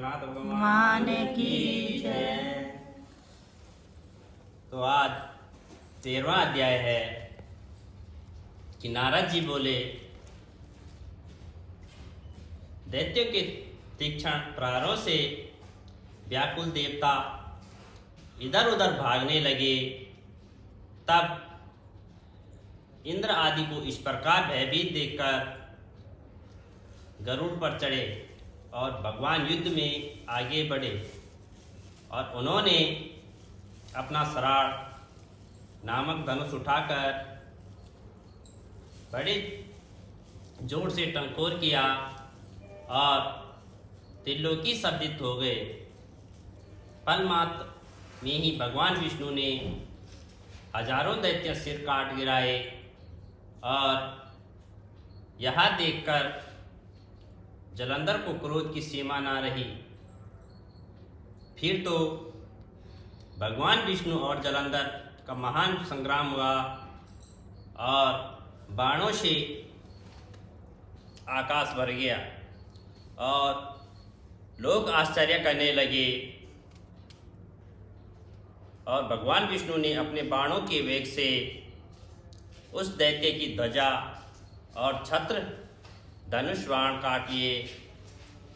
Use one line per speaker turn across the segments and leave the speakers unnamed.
भोलानाथ भगवान की जय। तो आज 13वां अध्याय है कि नारद जी बोले, दैत्यों के तीक्ष्ण प्रहारों से व्याकुल देवता इधर उधर भागने लगे। तब इंद्र आदि को इस प्रकार भयभीत देखकर गरुड़ पर चढ़े और भगवान युद्ध में आगे बढ़े और उन्होंने अपना सराड़ नामक धनुष उठाकर बड़े जोर से टंकोर किया और त्रिलोकी शब्दित हो गए। पल मात्र में ही भगवान विष्णु ने हजारों दैत्य सिर काट गिराए और यह देखकर जलंधर को क्रोध की सीमा ना रही। फिर तो भगवान विष्णु और जलंधर का महान संग्राम हुआ और बाणों से आकाश भर गया और लोग आश्चर्य करने लगे और भगवान विष्णु ने अपने बाणों के वेग से उस दैत्य की ध्वजा और छत्र धनुष बाण काट लिए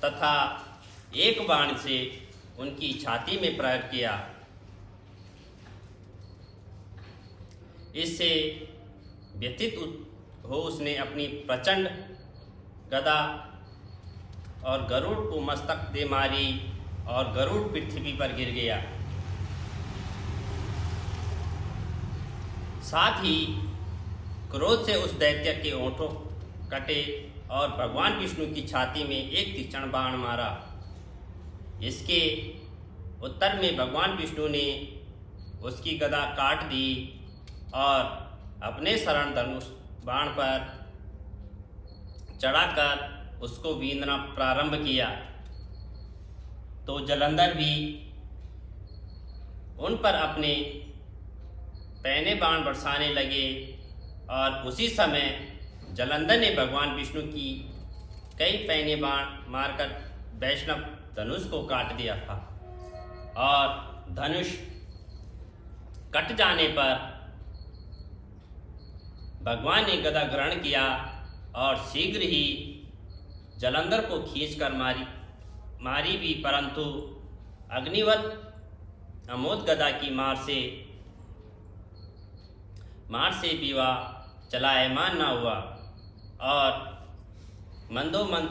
तथा एक बाण से उनकी छाती में प्रहार किया। इससे व्यथित हो उसने अपनी प्रचंड गदा और गरुड़ को मस्तक दे मारी और गरुड़ पृथ्वी पर गिर गया। साथ ही क्रोध से उस दैत्य के ओंठों कटे और भगवान विष्णु की छाती में एक तीक्ष्ण बाण मारा। इसके उत्तर में भगवान विष्णु ने उसकी गदा काट दी और अपने शरण धनुष बाण पर चढ़ाकर उसको बींधना प्रारंभ किया। तो जलंधर भी उन पर अपने पैने बाण बरसाने लगे और उसी समय जलंधर ने भगवान विष्णु की कई पैने बाण मारकर वैष्णव धनुष को काट दिया था और धनुष कट जाने पर भगवान ने गदा ग्रहण किया और शीघ्र ही जलंधर को खींचकर मारी भी, परंतु अग्निवत अमोद गदा की मार से भी वह चलायमान न हुआ और मंदोमंद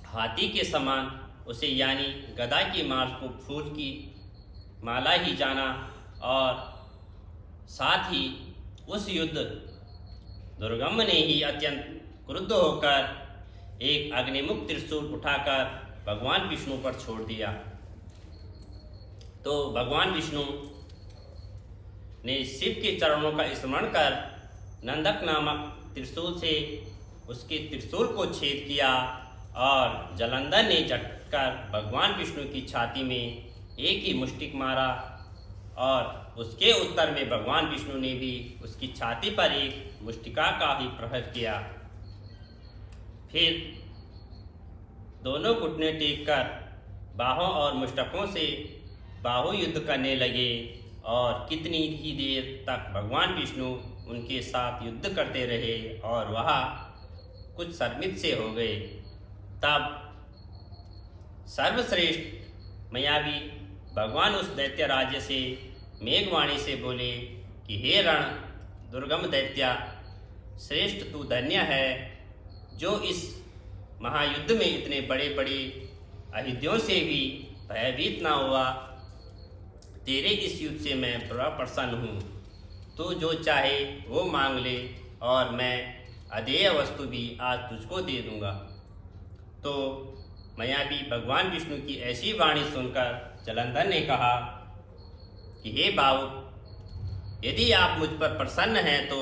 हाथी के समान उसे यानी गदा की मार को फूल की माला ही जाना और साथ ही उस युद्ध दुर्गम ने ही अत्यंत क्रुद्ध होकर एक अग्निमुख त्रिशूल उठाकर भगवान विष्णु पर छोड़ दिया। तो भगवान विष्णु ने शिव के चरणों का स्मरण कर नंदक नामक त्रिशूल से उसके त्रिशूल को छेद किया और जलंधर ने झटकर भगवान विष्णु की छाती में एक ही मुष्टिक मारा और उसके उत्तर में भगवान विष्णु ने भी उसकी छाती पर एक मुष्टिका का ही प्रहार किया। फिर दोनों घुटने टेक कर बाहों और मुष्टकों से बाहु युद्ध करने लगे और कितनी ही देर तक भगवान विष्णु उनके साथ युद्ध करते रहे और वह कुछ शर्मित से हो गए। तब सर्वश्रेष्ठ मायावी भगवान उस दैत्य राज्य से मेघवाणी से बोले कि हे रण दुर्गम दैत्या, श्रेष्ठ तू धन्य है जो इस महायुद्ध में इतने बड़े बड़े अहिध्यों से भी भयभीत ना हुआ। तेरे इस युद्ध से मैं बड़ा प्रसन्न हूँ। तू जो चाहे वो मांग ले और मैं अदेय वस्तु भी आज तुझको दे दूंगा। तो मायावी भगवान विष्णु की ऐसी वाणी सुनकर जलंधर ने कहा कि हे भावुक, यदि आप मुझ पर प्रसन्न हैं तो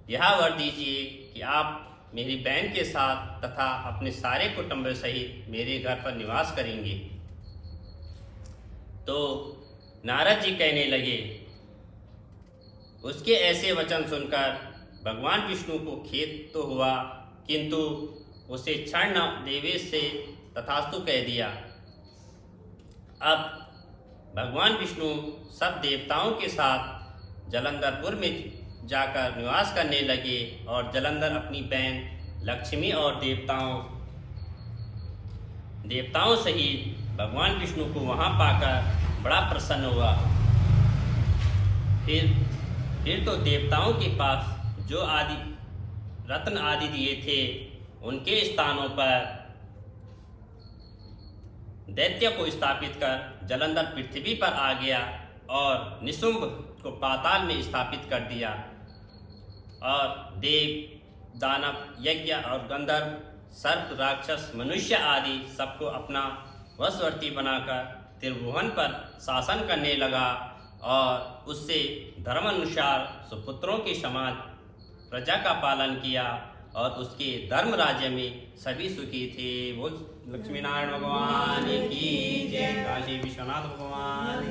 यह वर दीजिए कि आप मेरी बहन के साथ तथा अपने सारे कुटुंब सहित मेरे घर पर निवास करेंगे। तो नारद जी कहने लगे, उसके ऐसे वचन सुनकर भगवान विष्णु को खेद तो हुआ, किंतु उसे क्षण देवेश से तथास्तु कह दिया। अब भगवान विष्णु सब देवताओं के साथ जलंधरपुर में जाकर निवास करने लगे और जलंधर अपनी बहन लक्ष्मी और देवताओं सहित भगवान विष्णु को वहाँ पाकर बड़ा प्रसन्न हुआ। फिर तो देवताओं के पास जो आदि रत्न आदि दिए थे उनके स्थानों पर दैत्य को स्थापित कर जलंधर पृथ्वी पर आ गया और निशुंभ को पाताल में स्थापित कर दिया और देव, दानव, यज्ञ और गंधर्व, सर्प, राक्षस, मनुष्य आदि सबको अपना वशवर्ती बनाकर त्रिभुवन पर शासन करने लगा और उससे धर्मानुसार सुपुत्रों के समान प्रजा का पालन किया और उसके धर्म राज्य में सभी सुखी थे। वो लक्ष्मीनारायण भगवान की जय, काशी विश्वनाथ भगवान।